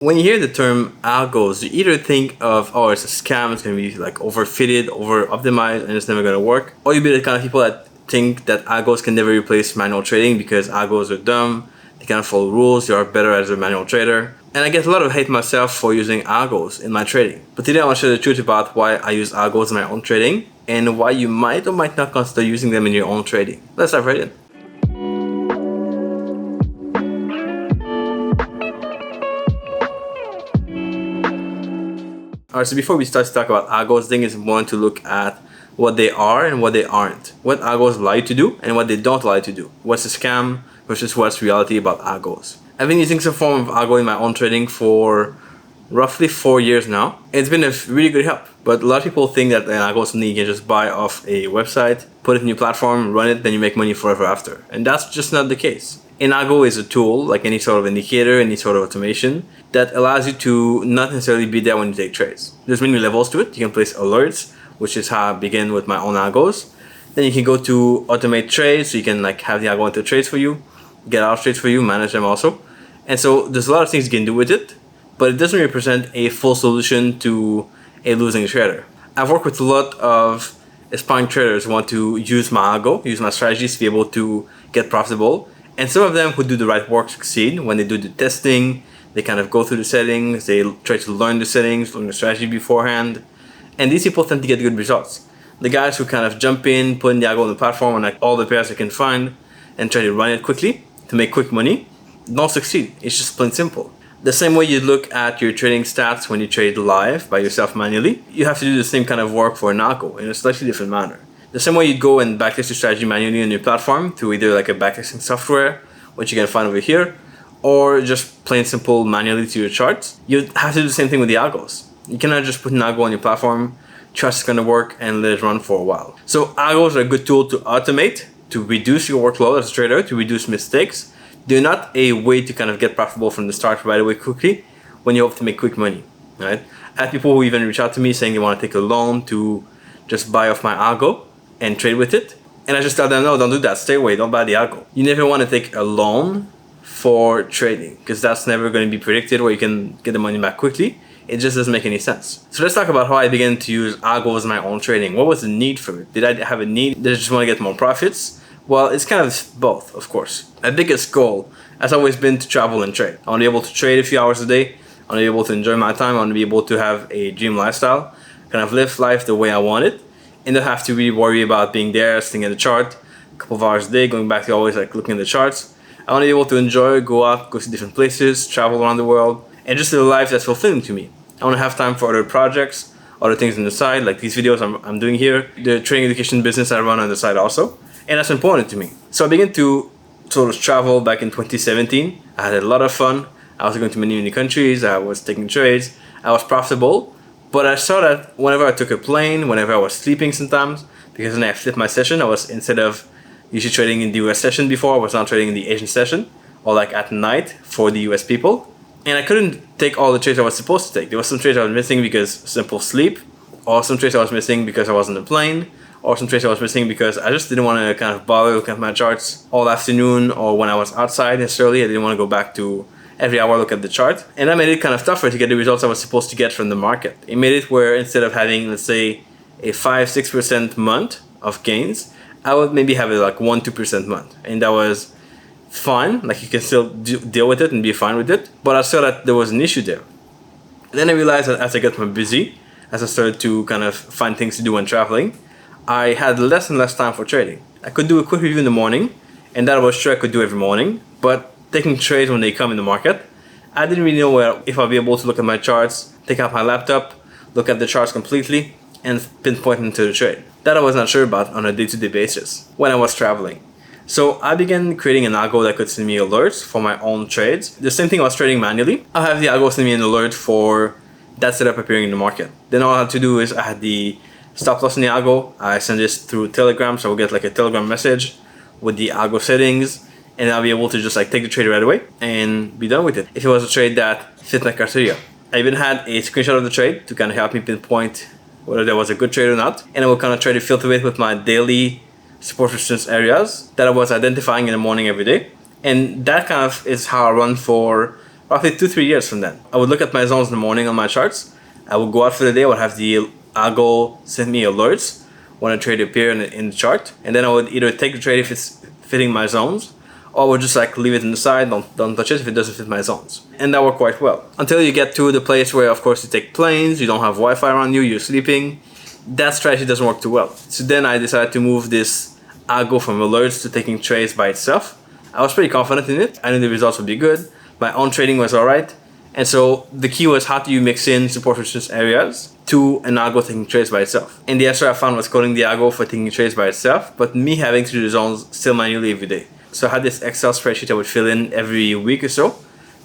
When you hear the term algos, you either think of, oh, it's a scam, it's going to be like overfitted, over optimized, and it's never going to work. Or you be the kind of people that think that algos can never replace manual trading because algos are dumb, they can't follow rules, you are better as a manual trader. And I get a lot of hate myself for using algos in my trading. But today I want to share the truth about why I use algos in my own trading and why you might or might not consider using them in your own trading. Let's dive right in. Alright, so before we start to talk about algos, I think it's important to look at what they are and what they aren't. What algos allow you to do and what they don't allow you to do. What's a scam versus what's reality about algos. I've been using some form of algo in my own trading for roughly 4 years now. It's been a really good help, but a lot of people think that an algo is something you can just buy off a website, put it in your platform, run it, then you make money forever after. And that's just not the case. An algo is a tool, like any sort of indicator, any sort of automation, that allows you to not necessarily be there when you take trades. There's many levels to it. You can place alerts, which is how I begin with my own algos. Then you can go to automate trades, so you can like have the algo enter trades for you, get out trades for you, manage them also. And so there's a lot of things you can do with it, but it doesn't represent a full solution to a losing trader. I've worked with a lot of aspiring traders who want to use my algo, use my strategies to be able to get profitable. And some of them who do the right work succeed when they do the testing. They kind of go through the settings, they try to learn the settings, learn the strategy beforehand. And these people tend to get good results. The guys who kind of jump in, put in the algo on the platform and like all the pairs they can find and try to run it quickly to make quick money, don't succeed. It's just plain simple. The same way you look at your trading stats when you trade live by yourself manually, you have to do the same kind of work for an algo in a slightly different manner. The same way you go and backtest your strategy manually on your platform through either like a backtesting software, which you can find over here, or just plain simple manually to your charts, you have to do the same thing with the algos. You cannot just put an algo on your platform, trust it's going to work, and let it run for a while. So algos are a good tool to automate, to reduce your workload as a trader, to reduce mistakes. They're not a way to kind of get profitable from the start right away quickly when you hope to make quick money, right? I have people who even reach out to me saying they want to take a loan to just buy off my algo and trade with it. And I just tell them, no, don't do that. Stay away. Don't buy the algo. You never want to take a loan for trading because that's never going to be predicted where you can get the money back quickly. It just doesn't make any sense. So let's talk about how I began to use algos in my own trading. What was the need for it? Did I have a need? Did I just want to get more profits? Well, it's kind of both, of course. My biggest goal has always been to travel and trade. I want to be able to trade a few hours a day. I want to be able to enjoy my time. I want to be able to have a dream lifestyle, kind of live life the way I want it, and don't have to really worry about being there, sitting at the chart a couple of hours a day, going back to always like looking at the charts. I want to be able to enjoy, go out, go to different places, travel around the world, and just live a life that's fulfilling to me. I want to have time for other projects, other things on the side, like these videos I'm doing here, the trading education business I run on the side also, and that's important to me. So I began to sort of travel back in 2017. I had a lot of fun. I was going to many countries. I was taking trades. I was profitable. But I saw that whenever I took a plane, whenever I was sleeping sometimes, because when I flipped my session, I was, instead of usually trading in the US session before, I was now trading in the Asian session, or like at night for the US people. And I couldn't take all the trades I was supposed to take. There was some trades I was missing because simple sleep, or some trades I was missing because I was on the plane, or some trades I was missing because I just didn't want to kind of bother looking at my charts all afternoon, or when I was outside necessarily. I didn't want to go back to every hour look at the chart. And that made it kind of tougher to get the results I was supposed to get from the market. It made it where instead of having, let's say, a 5-6% month of gains, I would maybe have like 1-2% month. And that was fine. Like you can still deal with it and be fine with it. But I saw that there was an issue there. Then I realized that as I got more busy, as I started to kind of find things to do when traveling, I had less and less time for trading. I could do a quick review in the morning, and that was sure I could do every morning. But taking trades when they come in the market, I didn't really know if I'll be able to look at my charts, take out my laptop, look at the charts completely, and pinpoint into the trade. That I was not sure about on a day-to-day basis when I was traveling. So I began creating an algo that could send me alerts for my own trades. The same thing I was trading manually. I'll have the algo send me an alert for that setup appearing in the market. Then all I had to do is I had the stop loss in the algo. I send this through Telegram, so I'll get like a Telegram message with the algo settings, and I'll be able to just like take the trade right away and be done with it. If it was a trade that fit my criteria. I even had a screenshot of the trade to kind of help me pinpoint whether that was a good trade or not. And I will kind of try to filter it with my daily support resistance areas that I was identifying in the morning every day. And that kind of is how I run for roughly 2-3 years from then. I would look at my zones in the morning on my charts. I would go out for the day. I would have the algo send me alerts when a trade appear in the chart, and then I would either take the trade if it's fitting my zones, or I would just like leave it in the side, don't touch it if it doesn't fit my zones. And that worked quite well. Until you get to the place where, of course, you take planes, you don't have Wi-Fi around you, you're sleeping. That strategy doesn't work too well. So then I decided to move this algo from alerts to taking trades by itself. I was pretty confident in it. I knew the results would be good. My own trading was alright. And so the key was, how do you mix in support resistance areas to an algo taking trades by itself? And the answer I found was coding the algo for taking trades by itself, but me having to do the zones still manually every day. So I had this Excel spreadsheet I would fill in every week or so,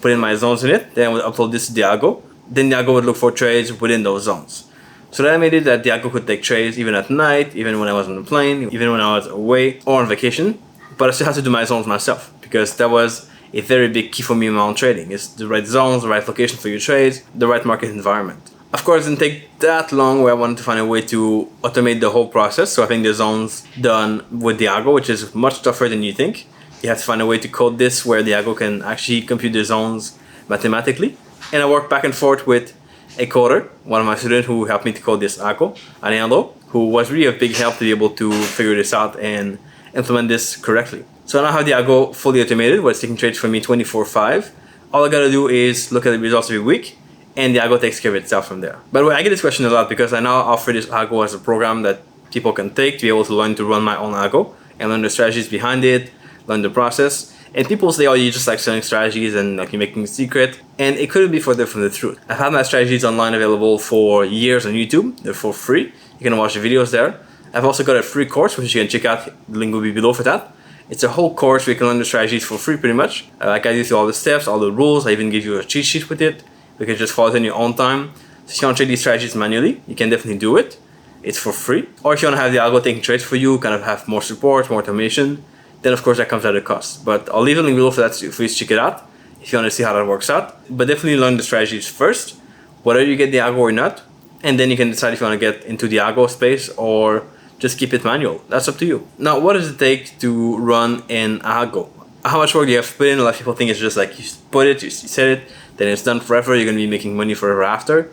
put in my zones in it, then I would upload this to the algo. Then the algo would look for trades within those zones. So that made it that the algo could take trades even at night, even when I was on the plane, even when I was away or on vacation. But I still had to do my zones myself, because that was a very big key for me in my own trading. It's the right zones, the right location for your trades, the right market environment. Of course, it didn't take that long where I wanted to find a way to automate the whole process. So I think the zones done with the algo, which is much tougher than you think. You have to find a way to code this where the algo can actually compute the zones mathematically. And I worked back and forth with a coder, one of my students who helped me to code this algo, Algos, who was really a big help to be able to figure this out and implement this correctly. So now I have the algo fully automated, where it's taking trades for me 24/5. All I gotta do is look at the results every week, and the algo takes care of itself from there. By the way, I get this question a lot because I now offer this algo as a program that people can take to be able to learn to run my own algo and learn the strategies behind it, learn the process. And people say, oh, you just like selling strategies and like you're making a secret. And it couldn't be further from the truth. I've had my strategies online available for years on YouTube. They're for free. You can watch the videos there. I've also got a free course, which you can check out. The link will be below for that. It's a whole course where you can learn the strategies for free pretty much. I guide you through all the steps, all the rules. I even give you a cheat sheet with it. You can just follow it in your own time. So if you want to trade these strategies manually, you can definitely do it. It's for free. Or if you want to have the algo taking trades for you, kind of have more support, more automation, then of course that comes at a cost. But I'll leave a link below for that for you to check it out if you want to see how that works out. But definitely learn the strategies first, whether you get the algo or not, and then you can decide if you want to get into the algo space or just keep it manual. That's up to you. Now, what does it take to run an algo? How much work do you have to put in? A lot of people think it's just like you put it, you set it, then it's done forever, you're going to be making money forever after.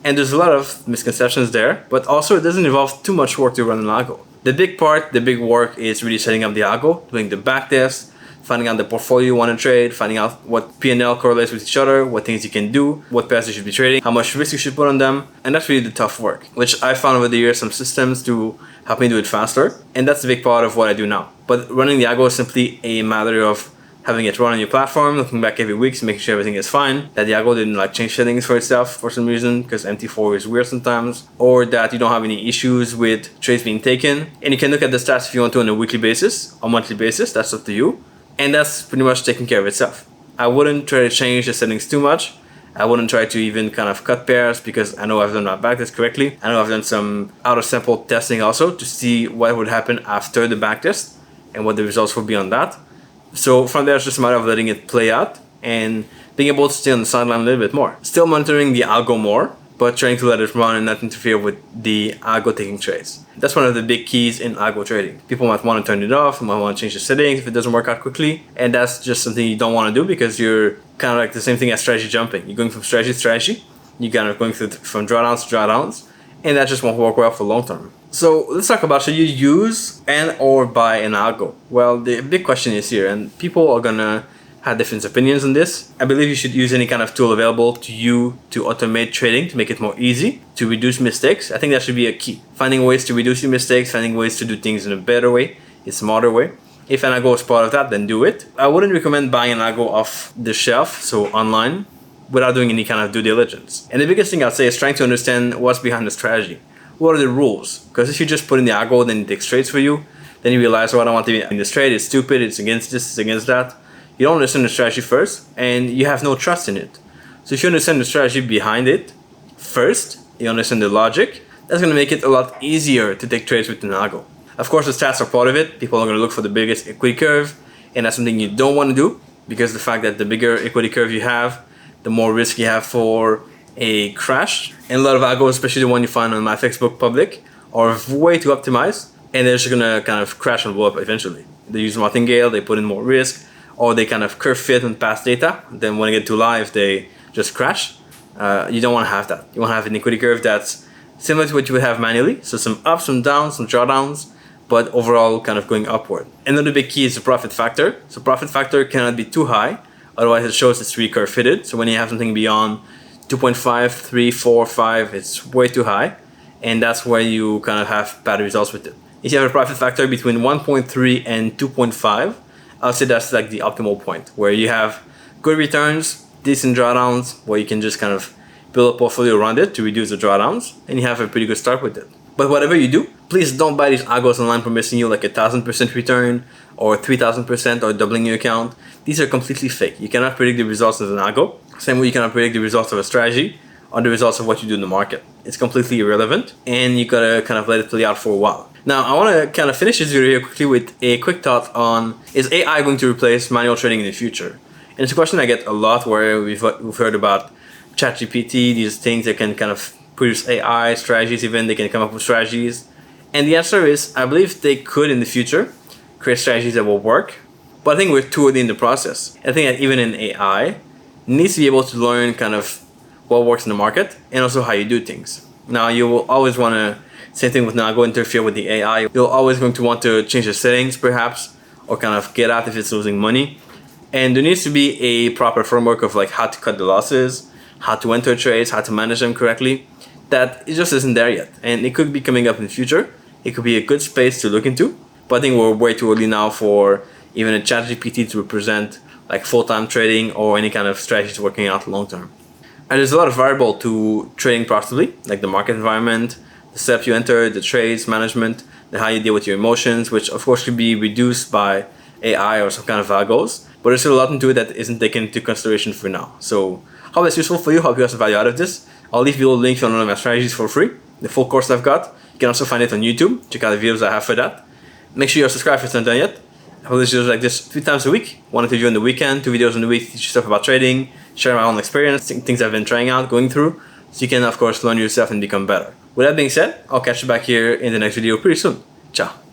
And there's a lot of misconceptions there, but also it doesn't involve too much work to run an algo. The big part, the big work is really setting up the algo, doing the backtest, finding out the portfolio you want to trade, finding out what P&L correlates with each other, what things you can do, what pairs you should be trading, how much risk you should put on them. And that's really the tough work, which I found over the years some systems to help me do it faster. And that's a big part of what I do now. But running the algo is simply a matter of having it run on your platform, looking back every week, making sure everything is fine, that the algo didn't like change settings for itself for some reason, because MT4 is weird sometimes, or that you don't have any issues with trades being taken. And you can look at the stats if you want to on a weekly basis or monthly basis, that's up to you. And that's pretty much taking care of itself. I wouldn't try to change the settings too much. I wouldn't try to even kind of cut pairs, because I know I've done my backtest correctly. I know I've done some out of sample testing also to see what would happen after the backtest and what the results would be on that. So from there, it's just a matter of letting it play out and being able to stay on the sideline a little bit more. Still monitoring the algo more, but trying to let it run and not interfere with the algo taking trades. That's one of the big keys in algo trading. People might want to turn it off, might want to change the settings if it doesn't work out quickly. And that's just something you don't want to do, because you're kind of like the same thing as strategy jumping. You're going from strategy to strategy. You're kind of going through from drawdowns to drawdowns. And that just won't work well for long term. So let's talk about, should you use and or buy an algo? Well, the big question is here, and people are gonna have different opinions on this. I believe you should use any kind of tool available to you to automate trading, to make it more easy, to reduce mistakes. I think that should be a key. Finding ways to reduce your mistakes, finding ways to do things in a better way, a smarter way. If an algo is part of that, then do it. I wouldn't recommend buying an algo off the shelf, so online, without doing any kind of due diligence. And the biggest thing I'd say is trying to understand what's behind the strategy. What are the rules? Because if you just put in the algo, then it takes trades for you, then you realize, oh, I don't want to be in this trade, it's stupid, it's against this, it's against that. You don't understand the strategy first, and you have no trust in it. So if you understand the strategy behind it first, you understand the logic, that's going to make it a lot easier to take trades with an algo. Of course, the stats are part of it. People are going to look for the biggest equity curve, and that's something you don't want to do, because the fact that the bigger equity curve you have, the more risk you have for a crash. And a lot of algos, especially the one you find on my Facebook public, are way too optimized, and they're just gonna kind of crash and blow up eventually. They use martingale, they put in more risk, or they kind of curve fit on past data. Then when they get to live, they just crash. You don't want to have that. You want to have an equity curve that's similar to what you would have manually. So some ups, some downs, some drawdowns, but overall kind of going upward. Another big key is the profit factor. So profit factor cannot be too high, otherwise it shows it's really curve fitted. So when you have something beyond 2.5, 3, 4, 5, it's way too high. And that's where you kind of have bad results with it. If you have a profit factor between 1.3 and 2.5, I'll say that's like the optimal point, where you have good returns, decent drawdowns, where you can just kind of build a portfolio around it to reduce the drawdowns, and you have a pretty good start with it. But whatever you do, please don't buy these algos online promising you like 1,000% return or 3,000% or doubling your account. These are completely fake. You cannot predict the results of an algo. Same way you cannot predict the results of a strategy or the results of what you do in the market. It's completely irrelevant, and you gotta kind of let it play out for a while. Now, I want to kind of finish this video quickly with a quick thought on, is AI going to replace manual trading in the future? And it's a question I get a lot, where we've heard about ChatGPT, these things that can kind of produce AI strategies, even they can come up with strategies. And the answer is, I believe they could in the future create strategies that will work, but I think we're too early in the process. I think that even in AI, needs to be able to learn kind of what works in the market and also how you do things. Now, you will always want to, same thing with Algo, interfere with the AI. You're always going to want to change the settings perhaps, or kind of get out if it's losing money. And there needs to be a proper framework of like how to cut the losses, how to enter trades, how to manage them correctly. That it just isn't there yet. And it could be coming up in the future. It could be a good space to look into. But I think we're way too early now for even a ChatGPT to represent like full-time trading or any kind of strategies working out long-term. And there's a lot of variable to trading profitably, like the market environment, the steps you enter, the trades management, how you deal with your emotions, which of course could be reduced by AI or some kind of algos. But there's still a lot into it that isn't taken into consideration for now. So hope that's useful for you. Hope you got some value out of this. I'll leave you a link to one of my strategies for free, the full course I've got. You can also find it on YouTube. Check out the videos I have for that. Make sure you're subscribed if you're not done yet. I publish videos like this 3 times a week. One to do on the weekend, 2 videos in the week, teach you stuff about trading, share my own experience, things I've been trying out, going through, so you can of course learn yourself and become better. With that being said, I'll catch you back here in the next video pretty soon. Ciao.